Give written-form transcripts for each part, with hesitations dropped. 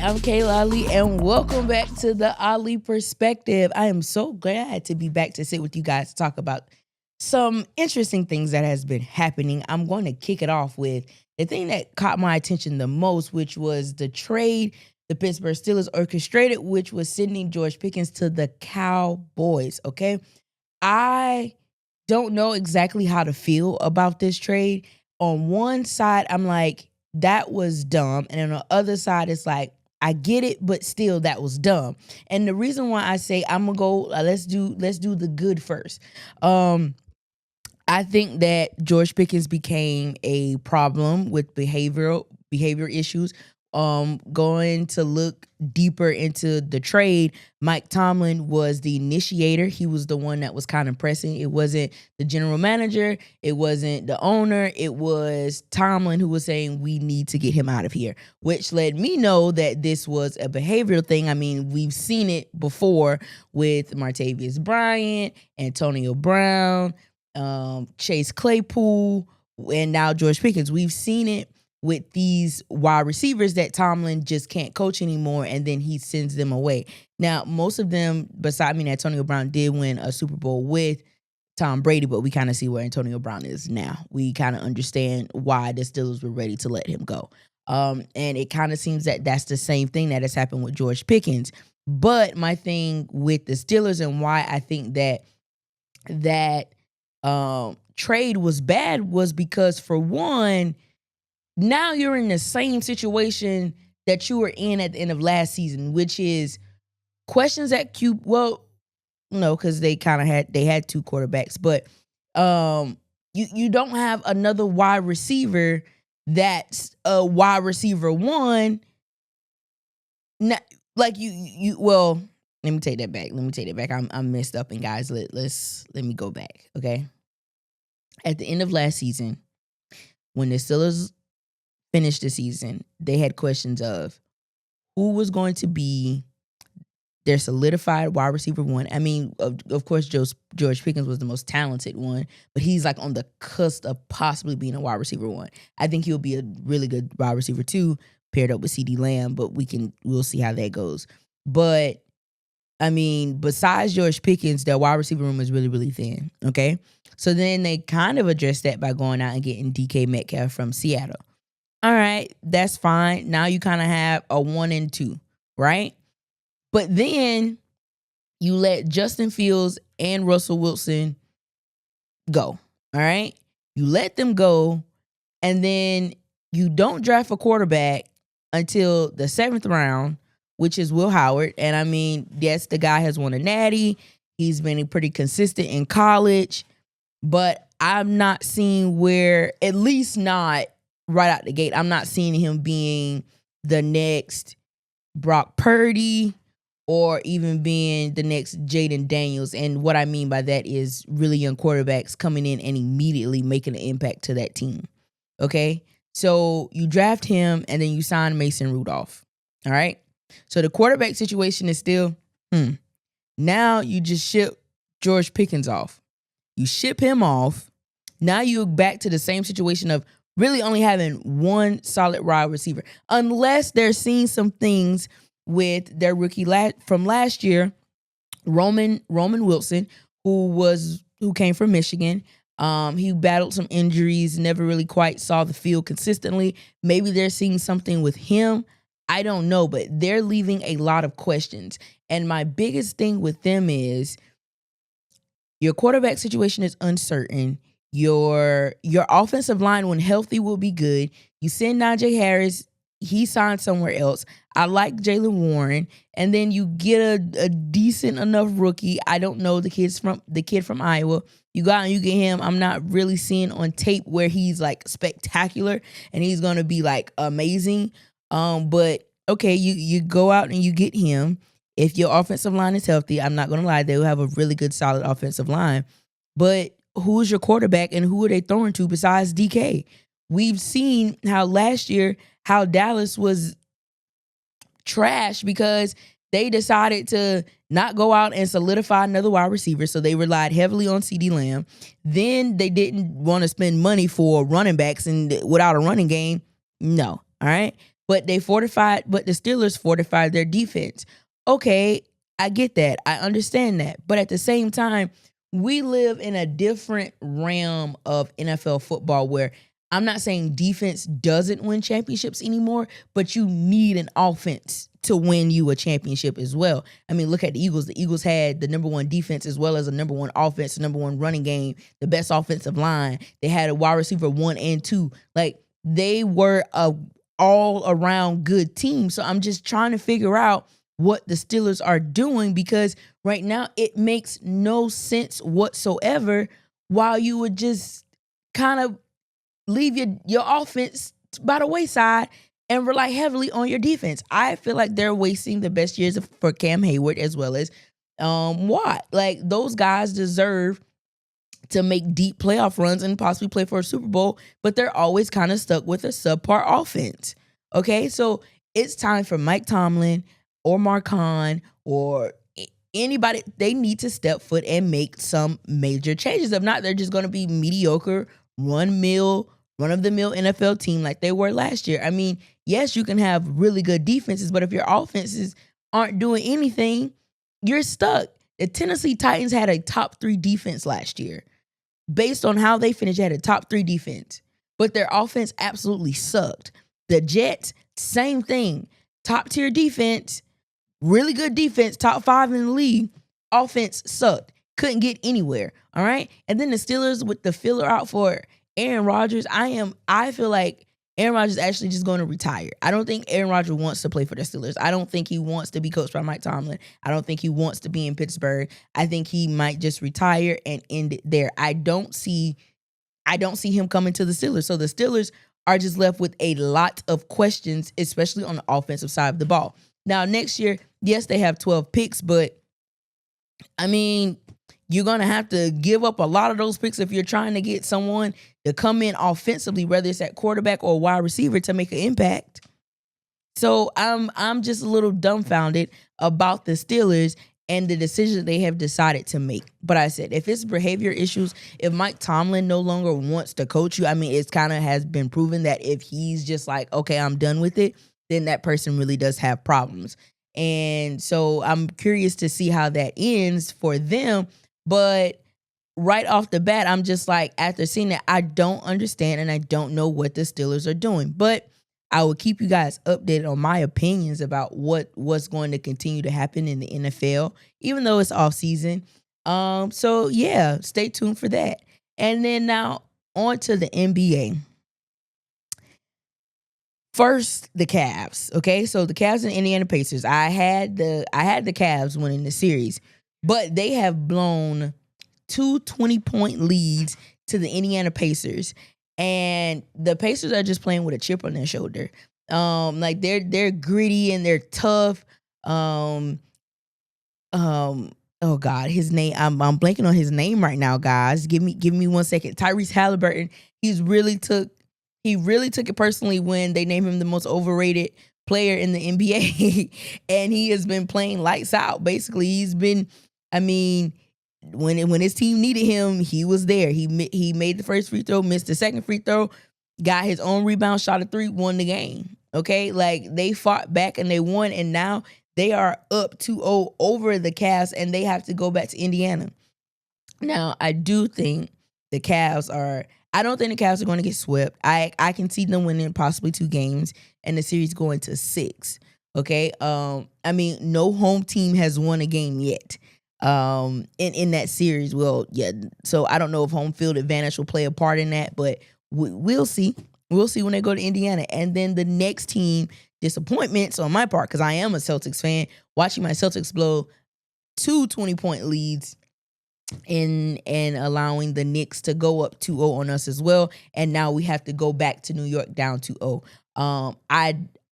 I'm Kayla Ali, and welcome back to the Ali Perspective. I am so glad to be back to sit with you guys to talk about some interesting things that has been happening. I'm going to kick it off with the thing that caught my attention the most, which was the trade the Pittsburgh Steelers orchestrated, which was sending George Pickens to the Cowboys. Okay, I don't know exactly how to feel about this trade. On one side, I'm like, that was dumb. And on the other side, it's like, I get it, but still that was dumb. And the reason why I say I'm gonna go, let's do the good first. I think that George Pickens became a problem with behavior issues. Going to look deeper into the trade, Mike Tomlin was the initiator. He was the one that was kind of pressing. It wasn't the general manager. It wasn't the owner. It was Tomlin who was saying, we need to get him out of here, which let me know that this was a behavioral thing. I mean, we've seen it before with Martavius Bryant, Antonio Brown, Chase Claypool, and now George Pickens. We've seen it with these wide receivers that Tomlin just can't coach anymore, and then he sends them away. Now, most of them, Antonio Brown did win a Super Bowl with Tom Brady, but we kind of see where Antonio Brown is now. We kind of understand why the Steelers were ready to let him go. And it kind of seems that that's the same thing that has happened with George Pickens. But my thing with the Steelers and why I think that trade was bad was because, for one, now you're in the same situation that you were in at the end of last season, which is questions at Q. Well, no, because they had two quarterbacks, but you don't have another wide receiver that's a wide receiver one. Not, like you. Well, let me take that back. I'm messed up, and guys, let me go back. Okay, at the end of last season, when the Steelers finished the season, they had questions of who was going to be their solidified wide receiver one. I mean, of course, George Pickens was the most talented one, but he's like on the cusp of possibly being a wide receiver one. I think he'll be a really good wide receiver two, paired up with CeeDee Lamb, but we'll see how that goes. But I mean, besides George Pickens, their wide receiver room is really, really thin. Okay, so then they kind of addressed that by going out and getting DK Metcalf from Seattle. All right, that's fine. Now you kind of have a 1 and 2, right? But then you let Justin Fields and Russell Wilson go. All right, you let them go, and then you don't draft a quarterback until the 7th round, which is Will Howard. And I mean, yes, the guy has won a natty. He's been pretty consistent in college, but I'm not seeing where, at least not right out the gate, I'm not seeing him being the next Brock Purdy or even being the next Jaden Daniels. And what I mean by that is really young quarterbacks coming in and immediately making an impact to that team. Okay? So you draft him and then you sign Mason Rudolph. All right? So the quarterback situation is still, Now you just ship George Pickens off. You ship him off. Now you're back to the same situation of really only having one solid wide receiver, unless they're seeing some things with their rookie from last year, Roman Wilson, who came from Michigan. He battled some injuries, never really quite saw the field consistently. Maybe they're seeing something with him. I don't know, but they're leaving a lot of questions. And my biggest thing with them is your quarterback situation is uncertain. Your offensive line, when healthy, will be good. You send Najee Harris, he signed somewhere else. I like Jaylen Warren, and then you get a decent enough rookie. I don't know the kid from Iowa. You go out and you get him. I'm not really seeing on tape where he's like spectacular and he's gonna be like amazing. But okay, you go out and you get him. If your offensive line is healthy, I'm not gonna lie, they will have a really good, solid offensive line. But who's your quarterback and who are they throwing to besides DK? We've seen how last year, how Dallas was trash because they decided to not go out and solidify another wide receiver. So they relied heavily on CeeDee Lamb. Then they didn't want to spend money for running backs, and without a running game, no. All right. but the Steelers fortified their defense. Okay, I get that. I understand that. But at the same time, we live in a different realm of NFL football where I'm not saying defense doesn't win championships anymore, but you need an offense to win you a championship as well. I mean, look at the Eagles. The Eagles had the number one defense as well as a number one offense, the number one running game, the best offensive line. They had a wide receiver 1 and 2. Like, they were a all around good team. So I'm just trying to figure out what the Steelers are doing, because right now it makes no sense whatsoever, while you would just kind of leave your offense by the wayside and rely heavily on your defense. I feel like they're wasting the best years for Cam Hayward as well as Watt. Like, those guys deserve to make deep playoff runs and possibly play for a Super Bowl, but they're always kind of stuck with a subpar offense. Okay, so it's time for Mike Tomlin or Mark Hahn or anybody. They need to step foot and make some major changes. If not, they're just going to be mediocre, run-of-the-mill NFL team like they were last year. I mean, yes, you can have really good defenses, but if your offenses aren't doing anything, you're stuck. The Tennessee Titans had a top 3 defense last year. Based on how they finished, they had a top 3 defense, but their offense absolutely sucked. The Jets, same thing. Top tier defense, really good defense, top 5 in the league. Offense sucked. Couldn't get anywhere. All right. And then the Steelers with the filler out for Aaron Rodgers. I feel like Aaron Rodgers is actually just going to retire. I don't think Aaron Rodgers wants to play for the Steelers. I don't think he wants to be coached by Mike Tomlin. I don't think he wants to be in Pittsburgh. I think he might just retire and end it there. I don't see him coming to the Steelers. So the Steelers are just left with a lot of questions, especially on the offensive side of the ball. Now, next year, yes, they have 12 picks, but I mean, you're going to have to give up a lot of those picks if you're trying to get someone to come in offensively, whether it's at quarterback or wide receiver, to make an impact. So I'm just a little dumbfounded about the Steelers and the decision they have decided to make. But I said, if it's behavior issues, if Mike Tomlin no longer wants to coach you, I mean, it's kind of has been proven that if he's just like, okay, I'm done with it, then that person really does have problems. And so I'm curious to see how that ends for them. But right off the bat, I'm just like, after seeing that, I don't understand and I don't know what the Steelers are doing. But I will keep you guys updated on my opinions about what's going to continue to happen in the NFL, even though it's off season. So yeah, stay tuned for that. And then now on to the NBA. First, the Cavs. Okay, so the Cavs and Indiana Pacers. I had the Cavs winning the series, but they have blown 2 20-point leads to the Indiana Pacers, and the Pacers are just playing with a chip on their shoulder. Like they're gritty and they're tough. Oh God, his name. I'm blanking on his name right now, guys. Give me 1 second. Tyrese Halliburton. He really took it personally when they named him the most overrated player in the NBA, and he has been playing lights out. Basically, he's been. I mean, when his team needed him, he was there. He made the first free throw, missed the second free throw, got his own rebound, shot a 3, won the game. Okay, like they fought back and they won, and now they are up 2-0 over the Cavs, and they have to go back to Indiana. Now, I do think the Cavs are. I don't think the Cavs are going to get swept. I can see them winning possibly 2 games and the series going to 6. Okay. I mean, no home team has won a game yet. In that series. Well, yeah. So I don't know if home field advantage will play a part in that, but we'll see. We'll see when they go to Indiana. And then the next team disappointments on my part, because I am a Celtics fan, watching my Celtics blow 2 20-point leads and allowing the Knicks to go up 2-0 on us as well. And now we have to go back to New York down 2-0.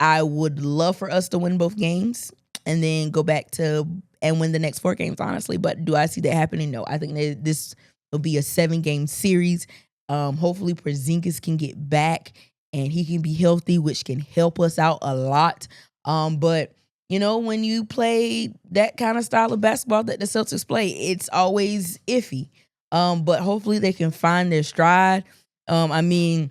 I would love for us to win both games and then go back to and win the next 4 games, honestly. But do I see that happening? No. I think that this will be a 7-game series. Hopefully Porzingis can get back and he can be healthy, which can help us out a lot. But you know, when you play that kind of style of basketball that the Celtics play, it's always iffy. But hopefully they can find their stride. I mean,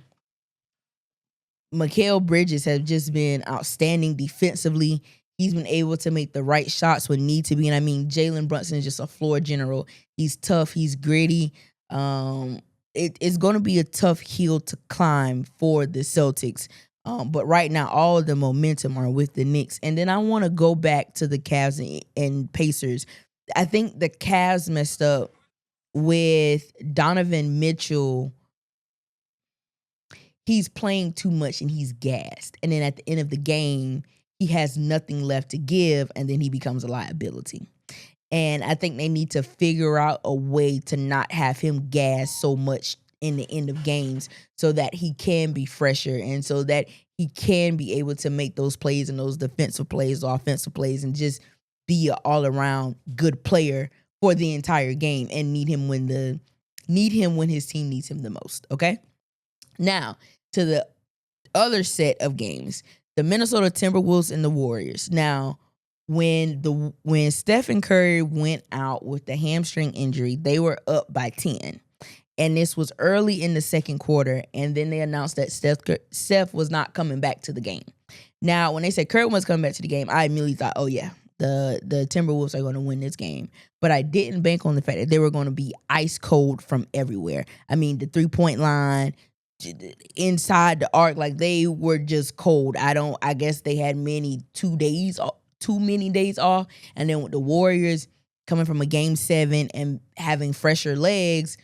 Mikal Bridges has just been outstanding defensively. He's been able to make the right shots when need to be. And I mean, Jalen Brunson is just a floor general. He's tough. He's gritty. It's going to be a tough hill to climb for the Celtics. But right now, all of the momentum are with the Knicks. And then I want to go back to the Cavs and Pacers. I think the Cavs messed up with Donovan Mitchell. He's playing too much and he's gassed. And then at the end of the game, he has nothing left to give, and then he becomes a liability. And I think they need to figure out a way to not have him gas so much in the end of games so that he can be fresher and so that he can be able to make those plays and those defensive plays or offensive plays and just be an all-around good player for the entire game and need him when his team needs him the most, okay? Now, to the other set of games, the Minnesota Timberwolves and the Warriors. Now, when Stephen Curry went out with the hamstring injury, they were up by 10. And this was early in the second quarter, and then they announced that Steph was not coming back to the game. Now, when they said Curry was coming back to the game, I immediately thought, oh yeah, the Timberwolves are going to win this game. But I didn't bank on the fact that they were going to be ice cold from everywhere. I mean, the 3-point line, inside the arc, like they were just cold. I guess they had too many days off. And then with the Warriors coming from a game 7 and having fresher legs,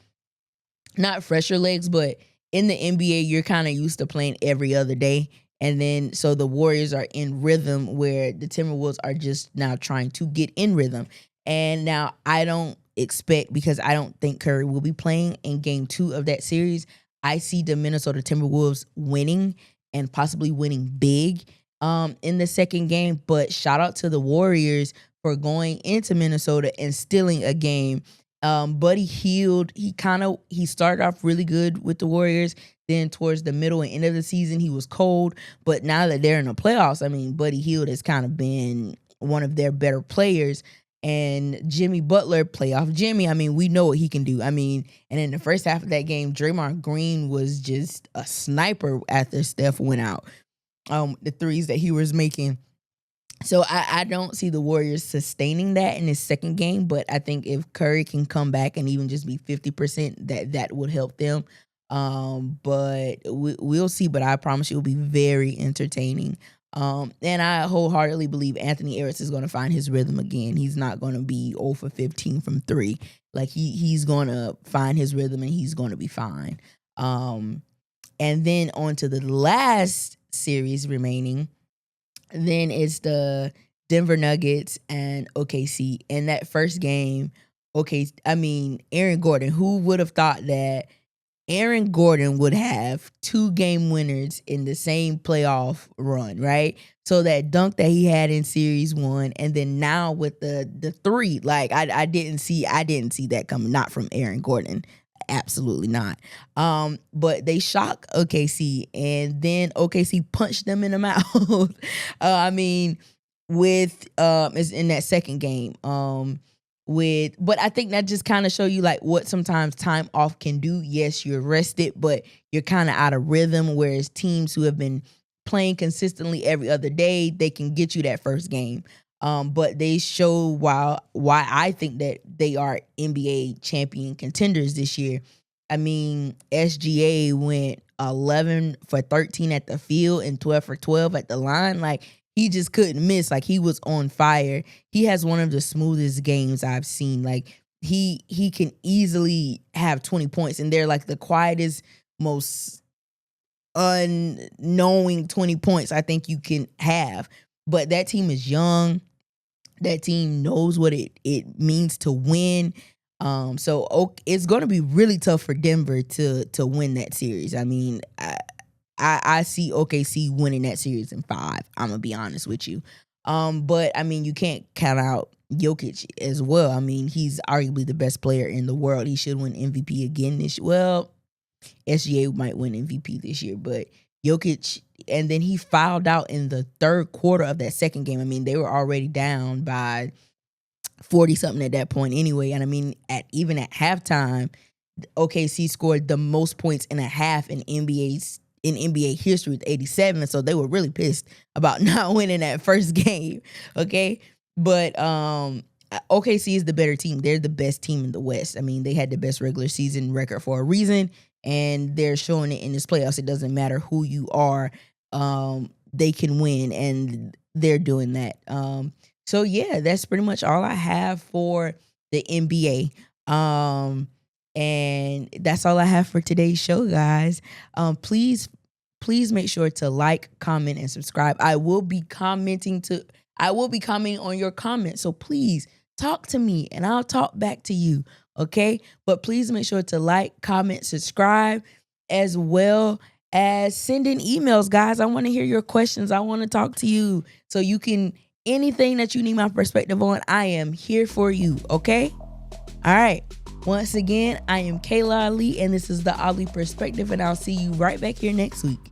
not fresher legs, but in the NBA, you're kind of used to playing every other day. And then, so the Warriors are in rhythm where the Timberwolves are just now trying to get in rhythm. And now I don't expect, because I don't think Curry will be playing in game 2 of that series, I see the Minnesota Timberwolves winning and possibly winning big in the second game. But shout out to the Warriors for going into Minnesota and stealing a game. Buddy Hield, he started off really good with the Warriors. Then towards the middle and end of the season, he was cold. But now that they're in the playoffs, I mean, Buddy Hield has kind of been one of their better players. And Jimmy Butler, playoff Jimmy, I mean, we know what he can do. I mean, and in the first half of that game, Draymond Green was just a sniper after Steph went out. The threes that he was making. So I don't see the Warriors sustaining that in his second game, but I think if Curry can come back and even just be 50%, that would help them. But we'll see. But I promise you, it'll be very entertaining. And I wholeheartedly believe Anthony Edwards is going to find his rhythm again. He's not going to be 0 for 15 from 3. Like he's going to find his rhythm and he's going to be fine. And then on to the last series remaining. Then it's the Denver Nuggets and OKC. In that first game, Aaron Gordon, who would have thought that Aaron Gordon would have 2 game winners in the same playoff run, right? So that dunk that he had in series 1, and then now with the 3, like I didn't see that coming, not from Aaron Gordon. Absolutely not. But they shock OKC, and then OKC punched them in the mouth. It's in that second game. But I think that just kind of show you like what sometimes time off can do. Yes, you're rested, but you're kind of out of rhythm. Whereas teams who have been playing consistently every other day, they can get you that first game. But they show why I think that they are NBA champion contenders this year. I mean, SGA went 11 for 13 at the field and 12 for 12 at the line. Like, he just couldn't miss. Like, he was on fire. He has one of the smoothest games I've seen. Like, he can easily have 20 points, and they're like the quietest, most unknowing 20 points I think you can have. But that team is young. That team knows what it means to win. So it's going to be really tough for Denver to win that series. I mean, I see OKC winning that series in 5. I'm going to be honest with you. But, I mean, you can't count out Jokic as well. I mean, he's arguably the best player in the world. He should win MVP again this year. Well, SGA might win MVP this year, but Jokic, and then he fouled out in the third quarter of that second game. I mean, they were already down by 40-something at that point anyway. And I mean, even at halftime, OKC scored the most points in a half in NBA in NBA history with 87. So they were really pissed about not winning that first game. Okay. But OKC is the better team. They're the best team in the West. I mean, they had the best regular season record for a reason, and they're showing it in this playoffs. It doesn't matter who you are. They can win, and they're doing that. So yeah, that's pretty much all I have for the NBA. And that's all I have for today's show, guys. Please make sure to like, comment, and subscribe. I will be commenting on your comments. So please talk to me and I'll talk back to you. Okay. But please make sure to like, comment, subscribe, as well as send in emails, guys. I want to hear your questions. I want to talk to you. So you can, anything that you need my perspective on, I am here for you. Okay. All right. Once again, I am Kayla Ali, and this is the Ali Perspective, and I'll see you right back here next week.